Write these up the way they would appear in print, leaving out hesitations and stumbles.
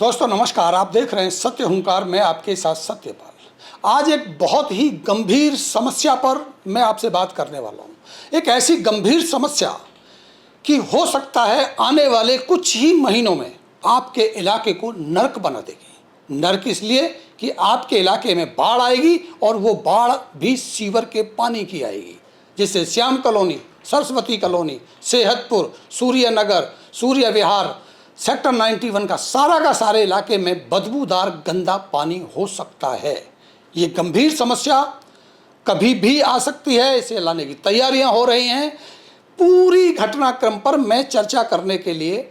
दोस्तों नमस्कार, आप देख रहे हैं सत्य हुंकार में आपके साथ सत्यपाल। आज एक बहुत ही गंभीर समस्या पर मैं आपसे बात करने वाला हूं। एक ऐसी गंभीर समस्या कि हो सकता है आने वाले कुछ ही महीनों में आपके इलाके को नर्क बना देगी। नर्क इसलिए कि आपके इलाके में बाढ़ आएगी और वो बाढ़ भी सीवर के पानी की आएगी, जिससे श्याम कॉलोनी, सरस्वती कॉलोनी, सेहतपुर, सूर्य नगर, सूर्य विहार, सेक्टर 91 का सारे इलाके में बदबूदार गंदा पानी हो सकता है। ये गंभीर समस्या कभी भी आ सकती है, इसे लाने की तैयारियां हो रही हैं। पूरी घटनाक्रम पर मैं चर्चा करने के लिए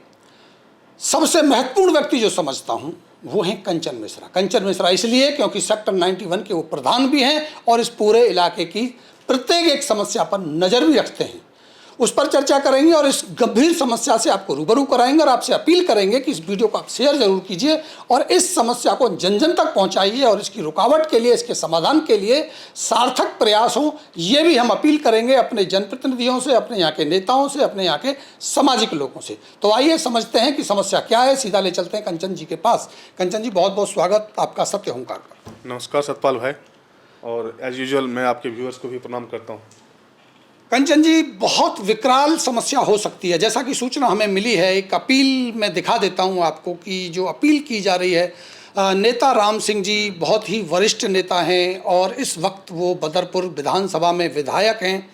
सबसे महत्वपूर्ण व्यक्ति जो समझता हूं वो है कंचन मिश्रा। कंचन मिश्रा इसलिए क्योंकि सेक्टर 91 के वो प्रधान भी हैं और इस पूरे इलाके की प्रत्येक एक समस्या पर नज़र भी रखते हैं। उस पर चर्चा करेंगे और इस गंभीर समस्या से आपको रूबरू कराएंगे और आपसे अपील करेंगे कि इस वीडियो को आप शेयर जरूर कीजिए और इस समस्या को जन जन तक पहुंचाइए और इसकी रुकावट के लिए, इसके समाधान के लिए सार्थक प्रयास हो, ये भी हम अपील करेंगे अपने जनप्रतिनिधियों से, अपने यहाँ के नेताओं से, अपने यहाँ के सामाजिक लोगों से। तो आइए समझते हैं कि समस्या क्या है। सीधा ले चलते हैं कंचन जी के पास। कंचन जी, बहुत बहुत स्वागत आपका सत्य हुंकार पर। नमस्कार सतपाल भाई, और एज यूजुअल मैं आपके व्यूअर्स को भी प्रणाम करता हूँ। कंचन जी, बहुत विकराल समस्या हो सकती है। जैसा कि सूचना हमें मिली है, एक अपील मैं दिखा देता हूं आपको कि जो अपील की जा रही है, नेता राम सिंह जी बहुत ही वरिष्ठ नेता हैं और इस वक्त वो बदरपुर विधानसभा में विधायक हैं।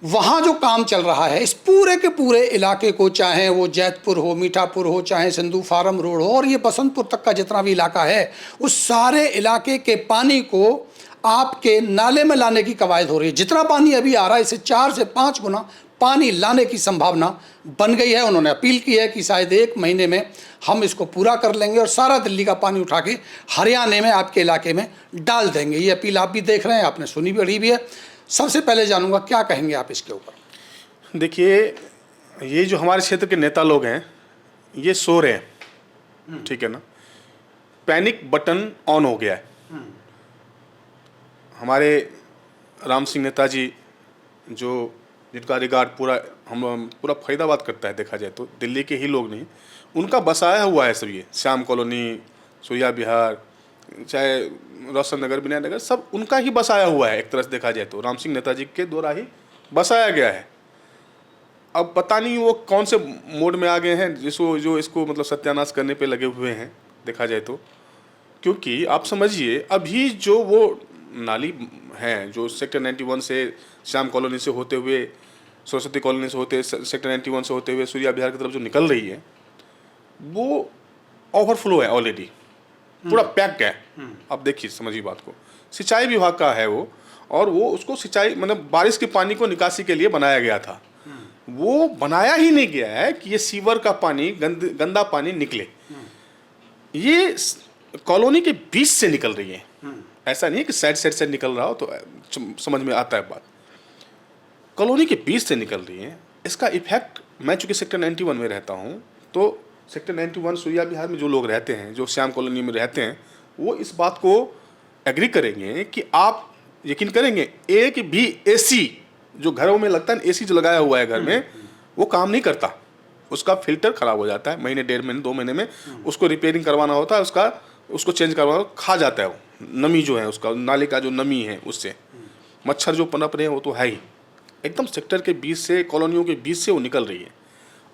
वहाँ जो काम चल रहा है इस पूरे के पूरे इलाके को, चाहे वो जैतपुर हो, मीठापुर हो, चाहे सिंधु फार्म रोड हो और ये बसंतपुर तक का जितना भी इलाका है, उस सारे इलाके के पानी को आपके नाले में लाने की कवायद हो रही है। जितना पानी अभी आ रहा है इससे 4 से 5 गुना पानी लाने की संभावना बन गई है। उन्होंने अपील की है कि शायद 1 महीने में हम इसको पूरा कर लेंगे और सारा दिल्ली का पानी उठा के हरियाणा में आपके इलाके में डाल देंगे। ये अपील आप भी देख रहे हैं, आपने सुनी पढ़ी भी है। सबसे पहले जानूंगा क्या कहेंगे आप इसके ऊपर। देखिए, ये जो हमारे क्षेत्र के नेता लोग हैं ये सो रहे हैं, ठीक है ना। पैनिक बटन ऑन हो गया है। हमारे राम सिंह नेताजी जो जिनका रिगार्ड पूरा फरीदाबाद करता है, देखा जाए तो दिल्ली के ही लोग नहीं, उनका बसाया हुआ है सब। ये श्याम कॉलोनी, सूर्या विहार, चाहे रोशन नगर, विनय नगर, सब उनका ही बसाया हुआ है। एक तरह से देखा जाए तो राम सिंह नेताजी के द्वारा ही बसाया गया है। अब पता नहीं वो कौन से मोड में आ गए हैं जो इसको मतलब सत्यानाश करने पे लगे हुए हैं, देखा जाए तो। क्योंकि आप समझिए, अभी जो वो नाली हैं जो सेक्टर 91 से श्याम कॉलोनी से होते हुए, सरस्वती कॉलोनी से होते, सेक्टर 91 से होते हुए सूर्या विहार की तरफ जो निकल रही है, वो ओवरफ्लो है ऑलरेडी, पूरा पैक है। अब देखिए, समझिए बात को। सिंचाई विभाग का है वो, और वो उसको सिंचाई मतलब बारिश के पानी को निकासी के लिए बनाया गया था। वो बनाया ही नहीं गया है कि ये सीवर का पानी, गंदा पानी निकले। ये कॉलोनी के बीच से निकल रही है, ऐसा नहीं है कि साइड से निकल रहा हो तो समझ में आता है बात। कॉलोनी के बीच से निकल रही है। इसका इफेक्ट, मैं चूंकि सेक्टर 91 में रहता हूँ, तो सेक्टर 91 सूर्या विहार में जो लोग रहते हैं, जो श्याम कॉलोनी में रहते हैं, वो इस बात को एग्री करेंगे कि आप यकीन करेंगे, एक भी एसी जो घरों में लगता है, एसी जो लगाया हुआ है घर में, वो काम नहीं करता। उसका फिल्टर खराब हो जाता है, महीने, 1.5 महीने, 2 महीने में उसको रिपेयरिंग करवाना होता है, उसको चेंज करवाना, खा जाता है वो नमी जो है, उसका नाले का जो नमी है उससे मच्छर जो पनप रहे हैं वो तो है ही। एकदम सेक्टर के बीच से, कॉलोनियों के बीच से वो निकल रही है।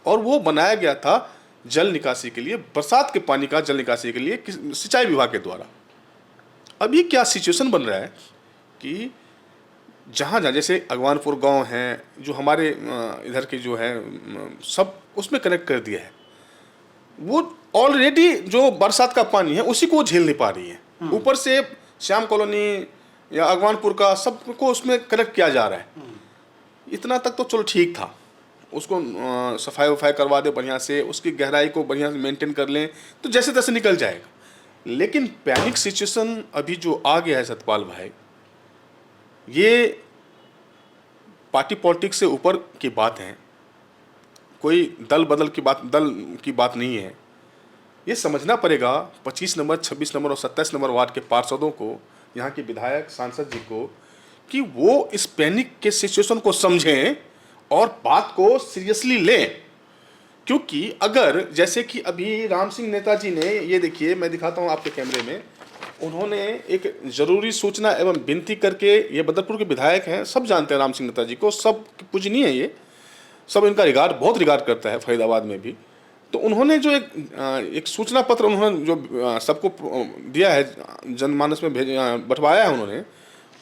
और वो बनाया गया था जल निकासी के लिए, बरसात के पानी का जल निकासी के लिए सिंचाई विभाग के द्वारा। अभी क्या सिचुएशन बन रहा है कि जहाँ जैसे अगवानपुर गांव हैं, जो हमारे इधर के जो है सब उसमें कनेक्ट कर दिया है। वो ऑलरेडी जो बरसात का पानी है उसी को झेल नहीं पा रही है। ऊपर से श्याम कॉलोनी या अगवानपुर का सबको उसमें कनेक्ट किया जा रहा है। इतना तक तो चलो ठीक था, उसको सफाई वफाई करवा दे बढ़िया से, उसकी गहराई को बढ़िया से मेंटेन कर लें तो जैसे तैसे निकल जाएगा। लेकिन पैनिक सिचुएशन अभी जो आ गया है सतपाल भाई, ये पार्टी पॉलिटिक्स से ऊपर की बात है। कोई दल की बात नहीं है। ये समझना पड़ेगा 25 नंबर, 26 नंबर और 27 नंबर वार्ड के पार्षदों को, यहाँ के विधायक सांसद जी को, कि वो इस पैनिक के सिचुएशन को समझें और बात को सीरियसली लें। क्योंकि अगर जैसे कि अभी राम सिंह नेताजी ने, ये देखिए मैं दिखाता हूँ आपके कैमरे में, उन्होंने एक जरूरी सूचना एवं विनती करके, ये बदरपुर के विधायक हैं, सब जानते हैं राम सिंह नेताजी को, सब पूजनीय है, ये सब इनका बहुत रिगार्ड करता है फरीदाबाद में भी। तो उन्होंने जो एक सूचना पत्र उन्होंने जो सबको दिया है, जनमानस में बंटवाया है,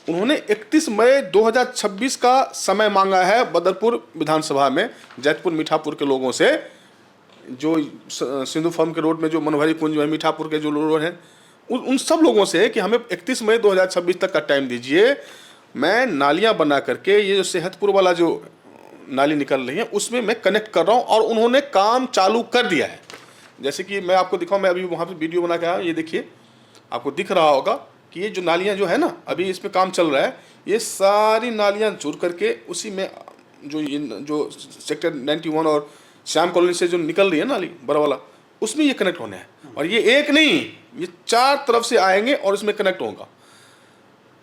उन्होंने 31 मई 2026 का समय मांगा है बदरपुर विधानसभा में, जैतपुर मीठापुर के लोगों से, जो सिंधु फॉर्म के रोड में जो मनोहरी कुंज है, मीठापुर के जो लोग हैं, उन सब लोगों से कि हमें 31 मई 2026 तक का टाइम दीजिए, मैं नालियां बना करके ये जो सेहतपुर वाला जो नाली निकल रही है उसमें मैं कनेक्ट कर रहा हूँ, और उन्होंने काम चालू कर दिया है। जैसे कि मैं आपको दिखाऊँ, मैं अभी वहाँ पे वीडियो बना के आया, ये देखिए आपको दिख रहा होगा कि ये जो नालियाँ जो है ना, अभी इसमें काम चल रहा है, ये सारी नालियाँ जुड़ करके उसी में जो सेक्टर 91 और श्याम कॉलोनी से जो निकल रही है नाली बड़ा वाला, उसमें ये कनेक्ट होने हैं। और ये एक नहीं, ये 4 तरफ से आएंगे और इसमें कनेक्ट होगा।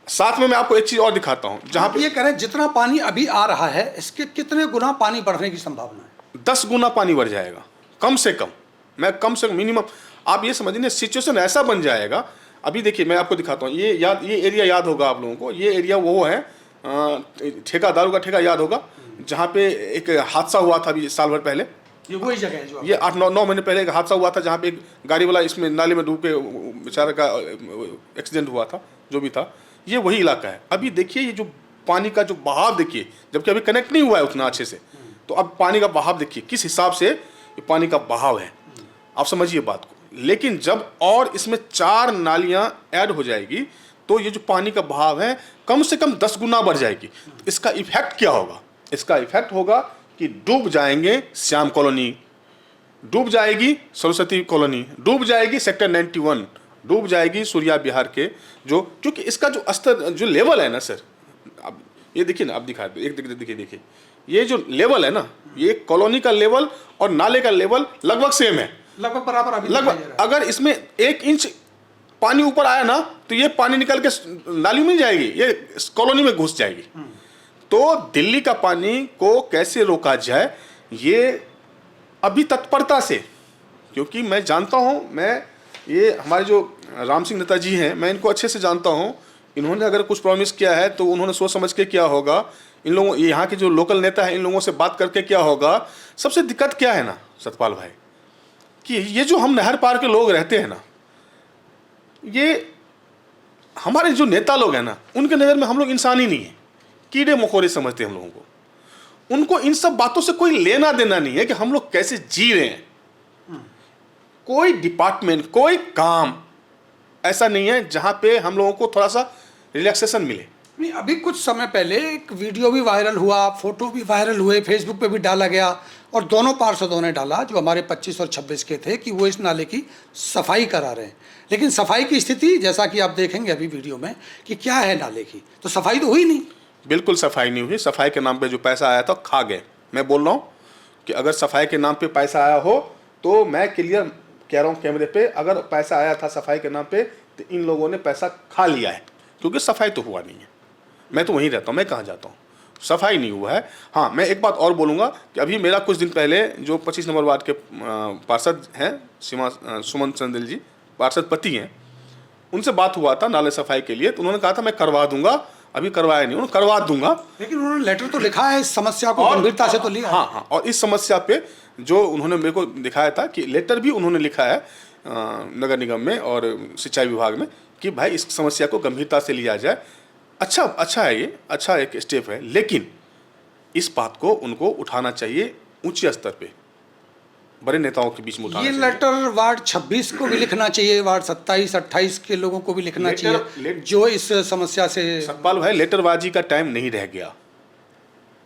साथ में मैं आपको एक चीज और दिखाता हूं, जहां पे ये कह रहे हैं जितना पानी अभी आ रहा है इसके कितने गुना पानी बढ़ने की संभावना है? 10 गुना पानी बढ़ जाएगा, कम से कम। मैं कम से कम मिनिमम, आप ये समझिए सिचुएशन ऐसा बन जाएगा। अभी देखिए मैं आपको दिखाता हूँ, ये एरिया याद होगा आप लोगों को, ये एरिया वो है ठेकेदारों का ठेका याद होगा, जहाँ पे एक हादसा हुआ था अभी साल भर पहले। ये वही जगह है जो ये 8-9 महीने पहले एक हादसा हुआ था, जहाँ पे एक गाड़ी वाला इसमें नाले में डूब के बेचारा का एक्सीडेंट हुआ था, जो भी था, ये वही इलाका है। अभी देखिए ये जो पानी का जो बहाव देखिए, जबकि अभी कनेक्ट नहीं हुआ है उतना अच्छे से, तो अब पानी का बहाव देखिए किस हिसाब से ये पानी का बहाव है, आप समझिए बात को। लेकिन जब और इसमें 4 नालियां ऐड हो जाएगी तो ये जो पानी का बहाव है कम से कम 10 गुना बढ़ जाएगी। इसका इफेक्ट क्या होगा? इसका इफेक्ट होगा कि डूब जाएंगे श्याम कॉलोनी, डूब जाएगी सरस्वती कॉलोनी, डूब जाएगी सेक्टर 91, डूब जाएगी सूर्या विहार के जो, क्योंकि इसका जो स्तर जो लेवल है ना सर, अब ये देखिए ना, आप दिखा दो, एक देखिए ये जो लेवल है ना, ये कॉलोनी का लेवल और नाले का लेवल लगभग सेम है, लगभग बराबर। अभी लगभग अगर इसमें 1 इंच पानी ऊपर आया ना तो ये पानी निकल के नाली में जाएगी, ये कॉलोनी में घुस जाएगी। तो दिल्ली का पानी को कैसे रोका जाए, ये अभी तत्परता से, क्योंकि मैं जानता हूँ, मैं ये हमारे जो राम सिंह नेताजी हैं, मैं इनको अच्छे से जानता हूँ। इन्होंने अगर कुछ प्रॉमिस किया है तो उन्होंने सोच समझ के किया होगा। इन लोगों, यहाँ के जो लोकल नेता हैं, इन लोगों से बात करके क्या होगा। सबसे दिक्कत क्या है ना सतपाल भाई, कि ये जो हम नहर पार के लोग रहते हैं ना, ये हमारे जो नेता लोग हैं ना, उनके नज़र में हम लोग इंसान ही नहीं है, कीड़े मकोड़े समझते हैं हम लोगों को। उनको इन सब बातों से कोई लेना देना नहीं है कि हम लोग कैसे जी रहे हैं। कोई डिपार्टमेंट, कोई काम ऐसा नहीं है जहां पे हम लोगों को थोड़ा सा रिलैक्सेशन मिले। नहीं, अभी कुछ समय पहले एक वीडियो भी वायरल हुआ, फोटो भी वायरल हुए, फेसबुक पे भी डाला गया, और दोनों पार्षदों ने डाला जो हमारे 25 और 26 के थे कि वो इस नाले की सफाई करा रहे हैं। लेकिन सफाई की स्थिति जैसा कि आप देखेंगे अभी वीडियो में कि क्या है नाले की, तो सफाई तो हुई नहीं। बिल्कुल सफाई नहीं हुई। सफाई के नाम पे जो पैसा आया था खा गए। मैं बोल रहा हूँ कि अगर सफाई के नाम पे पैसा आया हो तो मैं क्लियर कह रहा हूँ कैमरे पे, अगर पैसा आया था सफाई के नाम पे तो इन लोगों ने पैसा खा लिया है, क्योंकि सफाई तो हुआ नहीं है। मैं तो वहीं रहता हूँ, मैं कहाँ जाता हूँ, सफाई नहीं हुआ है। हाँ, मैं एक बात और बोलूँगा कि अभी मेरा कुछ दिन पहले जो 25 नंबर वार्ड के पार्षद हैं सुमन चंदेल जी, पार्षद पति हैं, उनसे बात हुआ था नाले सफाई के लिए। तो उन्होंने कहा था मैं करवा दूंगा, अभी करवाया नहीं, उन्होंने करवा दूंगा। लेकिन उन्होंने लेटर तो लिखा है, इस समस्या को गंभीरता से तो लिया। हाँ, और इस समस्या पे जो उन्होंने मेरे को दिखाया था कि लेटर भी उन्होंने लिखा है नगर निगम में और सिंचाई विभाग में कि भाई इस समस्या को गंभीरता से लिया जाए। अच्छा है, ये अच्छा एक स्टेप है, लेकिन इस बात को उनको उठाना चाहिए ऊंचे स्तर पे, बड़े नेताओं के बीच में उठाना ये चाहिए। लेटर वार्ड 26 को भी लिखना चाहिए, वार्ड 27, 28 के लोगों को भी लिखना चाहिए जो इस समस्या से। सतपाल भाई, लेटरबाजी का टाइम नहीं रह गया।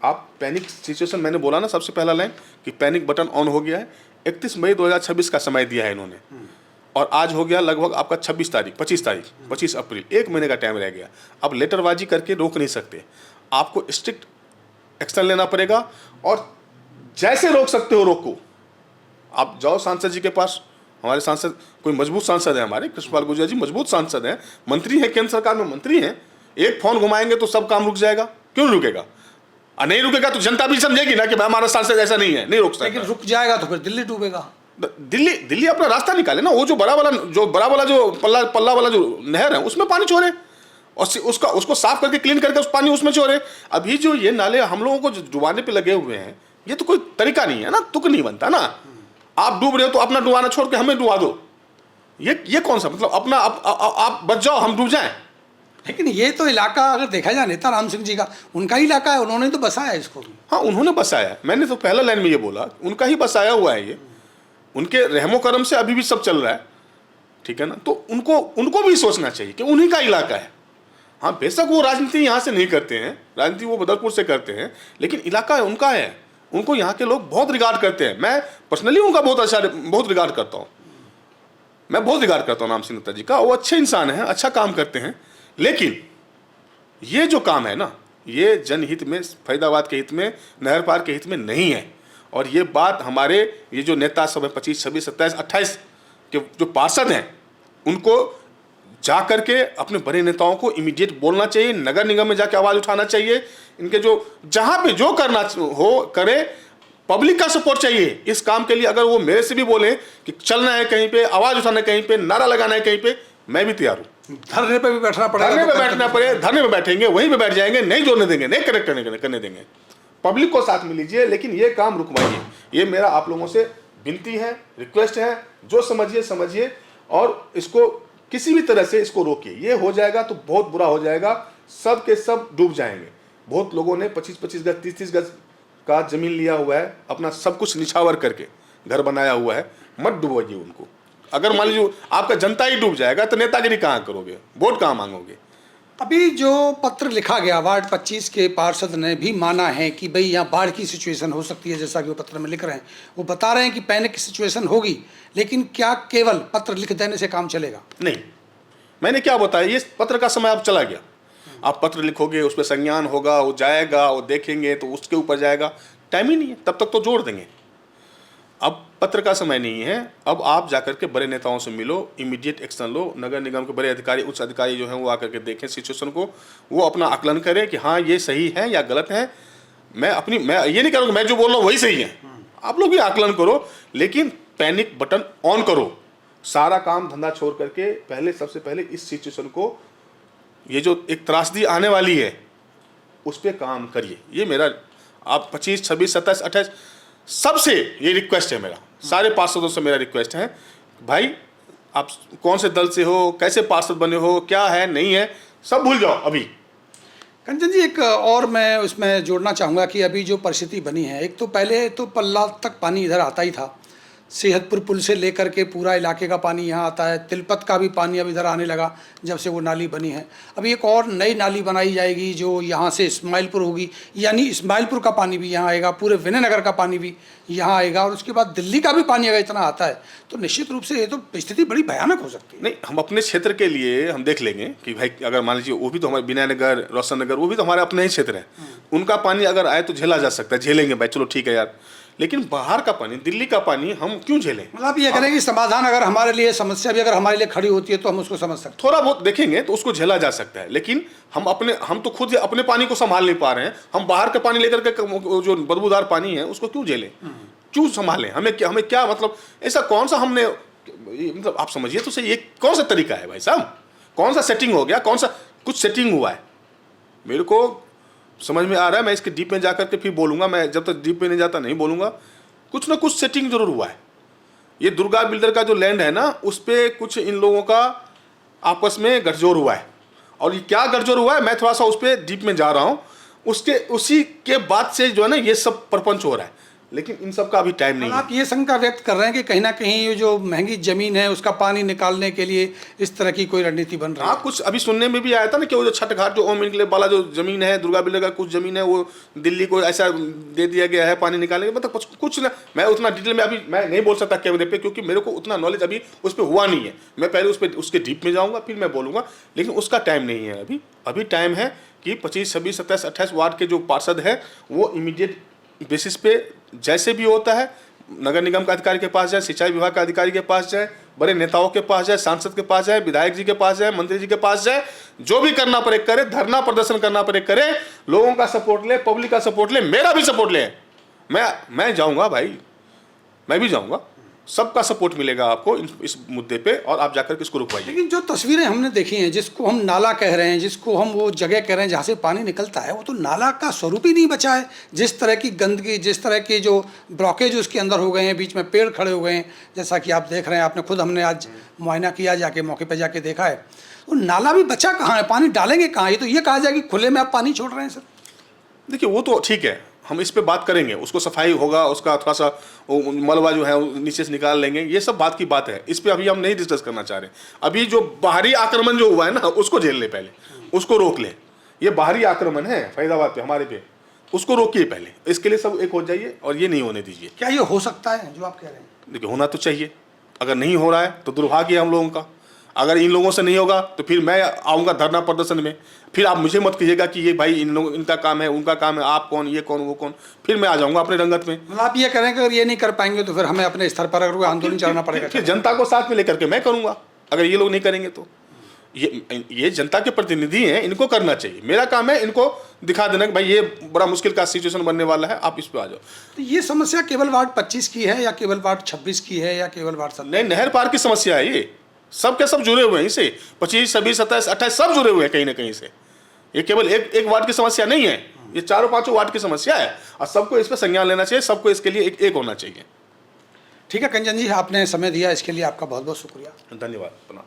आप पैनिक सिचुएशन, मैंने बोला ना सबसे पहला लाइन कि पैनिक बटन ऑन हो गया है। 31 मई 2026 का समय दिया है इन्होंने, और आज हो गया लगभग आपका 25 अप्रैल, 1 महीने का टाइम रह गया। अब लेटरबाजी करके रोक नहीं सकते, आपको स्ट्रिक्ट एक्शन लेना पड़ेगा, और जैसे रोक सकते हो रोको। आप जाओ सांसद जी के पास, हमारे सांसद कोई मजबूत सांसद है, हमारे कृष्णपाल गुर्जर जी मजबूत सांसद हैं, मंत्री हैं, केंद्र सरकार में मंत्री हैं। एक फोन घुमाएंगे तो सब काम रुक जाएगा, क्यों रुकेगा? और नहीं रुकेगा तो जनता भी समझेगी ना कि भाई हमारा सांसद ऐसा नहीं है, नहीं रोक सकता। लेकिन रुक जाएगा तो फिर दिल्ली डूबेगा। दिल्ली अपना रास्ता निकाले ना, वो जो बड़ा वाला जो पल्ला वाला जो नहर है उसमें पानी छोड़े और उसको साफ करके क्लीन करके उस पानी उसमें छोड़े। अभी जो ये नाले हम लोगों को डुबाने पे लगे हुए हैं, ये तो कोई तरीका नहीं है ना, तुक नहीं बनता ना। आप डूब रहे हो तो अपना डुबाना छोड़ के हमें डुबा दो, ये कौन सा मतलब अपना आप बच जाओ हम डूब जाएं। लेकिन ये तो इलाका अगर देखा जाए नेता राम सिंह जी का, उनका ही इलाका है, उन्होंने तो बसाया इसको। हाँ उन्होंने बसाया, मैंने तो पहला लाइन में ये बोला, उनका ही बसाया हुआ है ये, उनके रहमो करम से अभी भी सब चल रहा है, ठीक है ना। तो उनको भी सोचना चाहिए कि उन्हीं का इलाका है। हाँ बेशक वो राजनीति यहाँ से नहीं करते हैं, राजनीति वो बदरपुर से करते हैं, लेकिन इलाका है उनका है, उनको यहाँ के लोग बहुत रिगार्ड करते हैं। मैं पर्सनली उनका बहुत रिगार्ड करता हूँ, मैं बहुत रिगार्ड करता हूँ राम सिंह नेता जी का। वो अच्छे इंसान हैं, अच्छा काम करते हैं, लेकिन ये जो काम है ना, ये जनहित में, फरीदाबाद के हित में, नहर पार के हित में नहीं है। और ये बात हमारे ये जो नेता सब है 25, 26, 27, 28 के जो पार्षद हैं, उनको जा करके अपने बड़े नेताओं को इमीडिएट बोलना चाहिए, नगर निगम में जाके आवाज़ उठाना चाहिए। इनके जो जहाँ पे जो करना हो करे, पब्लिक का सपोर्ट चाहिए इस काम के लिए। अगर वो मेरे से भी बोले कि चलना है कहीं पे, आवाज़ उठाना है कहीं पे, नारा लगाना है कहीं पे, मैं भी तैयार हूँ। धरने पे भी बैठना पड़ेगा, धरने पे बैठना पड़े, धरने पे बैठेंगे, वहीं पे बैठ जाएंगे, नहीं जोड़ने देंगे, नहीं कनेक्ट करने देंगे। पब्लिक को साथ में लीजिए, लेकिन ये काम रुकवाइए। ये मेरा आप लोगों से विनती है, रिक्वेस्ट है, जो समझिए और इसको किसी भी तरह से इसको रोकिए। ये हो जाएगा तो बहुत बुरा हो जाएगा, सब के सब डूब जाएंगे। बहुत लोगों ने 25-25 गज 30-30 गज का जमीन लिया हुआ है, अपना सब कुछ निछावर करके घर बनाया हुआ है, मत डुबोइए उनको। अगर मान लीजिए आपका जनता ही डूब जाएगा तो नेतागिरी कहाँ करोगे, वोट कहाँ मांगोगे। अभी जो पत्र लिखा गया, वार्ड 25 के पार्षद ने भी माना है कि भाई यहाँ बाढ़ की सिचुएशन हो सकती है, जैसा कि वो पत्र में लिख रहे हैं। वो बता रहे हैं कि पैनिक की सिचुएशन होगी, लेकिन क्या केवल पत्र लिख देने से काम चलेगा? नहीं, मैंने क्या बताया, ये पत्र का समय अब चला गया। आप पत्र लिखोगे, उस पर संज्ञान होगा, वो जाएगा, वो देखेंगे तो उसके ऊपर जाएगा, टाइम ही नहीं है, तब तक तो जोड़ देंगे। अब पत्र का समय नहीं है, अब आप जाकर के बड़े नेताओं से मिलो, इमीडिएट एक्शन लो। नगर निगम के बड़े अधिकारी, उच्च अधिकारी जो हैं वो आकर के देखें सिचुएशन को, वो अपना आकलन करें कि हाँ ये सही है या गलत है। मैं ये नहीं करूँगा मैं जो बोल रहा हूँ वही सही है, आप लोग भी आकलन करो, लेकिन पैनिक बटन ऑन करो। सारा काम धंधा छोड़ करके सबसे पहले इस सिचुएशन को, ये जो एक त्रासदी आने वाली है उस पर काम करिए। ये मेरा आप 25, 26, 27, 28 सबसे ये रिक्वेस्ट है मेरा, सारे पार्षदों से मेरा रिक्वेस्ट है, भाई आप कौन से दल से हो, कैसे पार्षद बने हो, क्या है नहीं है, सब भूल जाओ अभी। कंचन जी, एक और मैं उसमें जोड़ना चाहूँगा कि अभी जो परिस्थिति बनी है, एक तो पहले तो पल्ला तक पानी इधर आता ही था, सेहतपुर पुल से लेकर के पूरा इलाके का पानी यहाँ आता है। तिलपत का भी पानी अब इधर आने लगा जब से वो नाली बनी है। अभी एक और नई नाली बनाई जाएगी जो यहाँ से इस्माइलपुर होगी, यानी इस्माइलपुर का पानी भी यहाँ आएगा, पूरे विनयनगर का पानी भी यहाँ आएगा, और उसके बाद दिल्ली का भी पानी अगर इतना आता है तो निश्चित रूप से ये तो स्थिति बड़ी भयानक हो सकती है। नहीं, हम अपने क्षेत्र के लिए हम देख लेंगे कि भाई अगर मान लीजिए वो भी तो हमारे विनयनगर, रोशन नगर, वो भी तो हमारे अपने ही क्षेत्र है, उनका पानी अगर आए तो झेला जा सकता है, झेलेंगे भाई, चलो ठीक है यार। लेकिन बाहर का पानी, दिल्ली का पानी हम क्यों झेलें? मतलब ये करें कि समाधान अगर हमारे लिए, समस्या भी अगर हमारे लिए खड़ी होती है तो हम उसको समझ सकते हैं, थोड़ा बहुत देखेंगे तो उसको झेला जा सकता है। लेकिन हम तो खुद अपने पानी को संभाल नहीं पा रहे हैं, हम बाहर का पानी लेकर के जो बदबूदार पानी है उसको क्यों झेलें, क्यों संभालें? हमें क्या मतलब, ऐसा कौन सा हमने, मतलब आप समझिए तो सही, ये कौन सा तरीका है भाई साहब? कौन सा सेटिंग हो गया, कौन सा कुछ सेटिंग हुआ है? मेरे को समझ में आ रहा है, मैं इसके डीप में जाकर के फिर बोलूँगा, मैं जब तक डीप में नहीं जाता नहीं बोलूँगा। कुछ ना कुछ सेटिंग जरूर हुआ है। ये दुर्गा बिल्डर का जो लैंड है ना, उस पर कुछ इन लोगों का आपस में गठजोड़ हुआ है, और ये क्या गठजोड़ हुआ है मैं थोड़ा सा उस पर डीप में जा रहा हूँ। उसी के बाद से जो है ना ये सब प्रपंच हो रहा है, लेकिन इन सब का अभी टाइम नहीं है। आप ये शंका व्यक्त कर रहे हैं कि कहीं ना कहीं ये जो महंगी जमीन है उसका पानी निकालने के लिए इस तरह की कोई रणनीति बन रही है? हाँ, कुछ अभी सुनने में भी आया था ना कि वो जो छठ घाट जो ओम इनकलेव वाला जो जमीन है, दुर्गा बिल्डर का कुछ जमीन है, वो दिल्ली को ऐसा दे दिया गया है पानी निकालने के, मतलब कुछ ना, मैं उतना डिटेल में अभी मैं नहीं बोल सकता कैमरे पे, क्योंकि मेरे को उतना नॉलेज अभी उस पर हुआ नहीं है। मैं पहले उसके डीप में जाऊँगा फिर मैं बोलूँगा, लेकिन उसका टाइम नहीं है अभी टाइम है कि 25, 26, 27, 28 वार्ड के जो पार्षद है वो इमीडिएट बेसिस पे जैसे भी होता है नगर निगम का अधिकारी के पास जाए, सिंचाई विभाग का अधिकारी के पास जाए, बड़े नेताओं के पास जाए, सांसद के पास जाए, विधायक जी के पास जाए, मंत्री जी के पास जाए, जो भी करना पड़े करे, धरना प्रदर्शन करना पड़े करे, लोगों का सपोर्ट ले, पब्लिक का सपोर्ट ले, मेरा भी सपोर्ट ले। मैं जाऊंगा भाई, मैं भी जाऊंगा, सबका सपोर्ट मिलेगा आपको इस मुद्दे पे, और आप जाकर के इसको रुकवाइए। लेकिन जो तस्वीरें हमने देखी हैं, जिसको हम नाला कह रहे हैं, जिसको हम वो जगह कह रहे हैं जहाँ से पानी निकलता है, वो तो नाला का स्वरूप ही नहीं बचा है। जिस तरह की गंदगी, जिस तरह के जो ब्लॉकेज उसके अंदर हो गए हैं, बीच में पेड़ खड़े हो गए हैं, जैसा कि आप देख रहे हैं, आपने खुद, हमने आज मुआयना किया, जाके मौके पर जाके देखा है, तो नाला भी बचा कहाँ है, पानी डालेंगे कहाँ? ये तो ये कहा जाए कि खुले में आप पानी छोड़ रहे हैं सर। देखिए वो तो ठीक है, हम इस पे बात करेंगे, उसको सफाई होगा, उसका थोड़ा सा मलबा जो है नीचे से निकाल लेंगे, ये सब बात की बात है, इस पे अभी हम नहीं डिस्कस करना चाह रहे। अभी जो बाहरी आक्रमण जो हुआ है ना, उसको झेल ले पहले, उसको रोक ले। ये बाहरी आक्रमण है फरीदाबाद पे, हमारे पे, उसको रोकिए पहले, इसके लिए सब एक हो जाइए और ये नहीं होने दीजिए। क्या ये हो सकता है जो आप कह रहे हैं? देखिए होना तो चाहिए, अगर नहीं हो रहा है तो दुर्भाग्य है हम लोगों का। अगर इन लोगों से नहीं होगा तो फिर मैं आऊँगा धरना प्रदर्शन में, फिर आप मुझे मत कीजिएगा कि ये भाई इन लोग, इनका काम है, उनका काम है, आप कौन, ये कौन, वो कौन, फिर मैं आ जाऊँगा अपने रंगत में। मतलब आप ये करें कि अगर ये नहीं कर पाएंगे तो फिर हमें अपने स्तर पर अगर कोई आंदोलन चलाना पड़ेगा, फिर जनता को साथ में लेकर के मैं करूँगा, अगर ये लोग नहीं करेंगे तो। ये जनता के प्रतिनिधि हैं, इनको करना चाहिए। मेरा काम है इनको दिखा देना कि भाई ये बड़ा मुश्किल का सिचुएशन बनने वाला है, आप इस पे आ जाओ। तो ये समस्या केवल वार्ड 25 की है, या केवल वार्ड 26 की है, या केवल वार्ड 7? नहीं, नहर पार की समस्या है ये, सब के सब जुड़े हुए हैं इसे, 25, 26, 27, 28 सब जुड़े हुए हैं कहीं ना कहीं से। ये केवल एक वार्ड की समस्या नहीं है, ये चारों पांचों वार्ड की समस्या है, और सबको इस पर संज्ञान लेना चाहिए, सबको इसके लिए एक होना चाहिए। ठीक है कंचन जी, आपने समय दिया, इसके लिए आपका बहुत बहुत शुक्रिया। धन्यवाद। प्रणाम।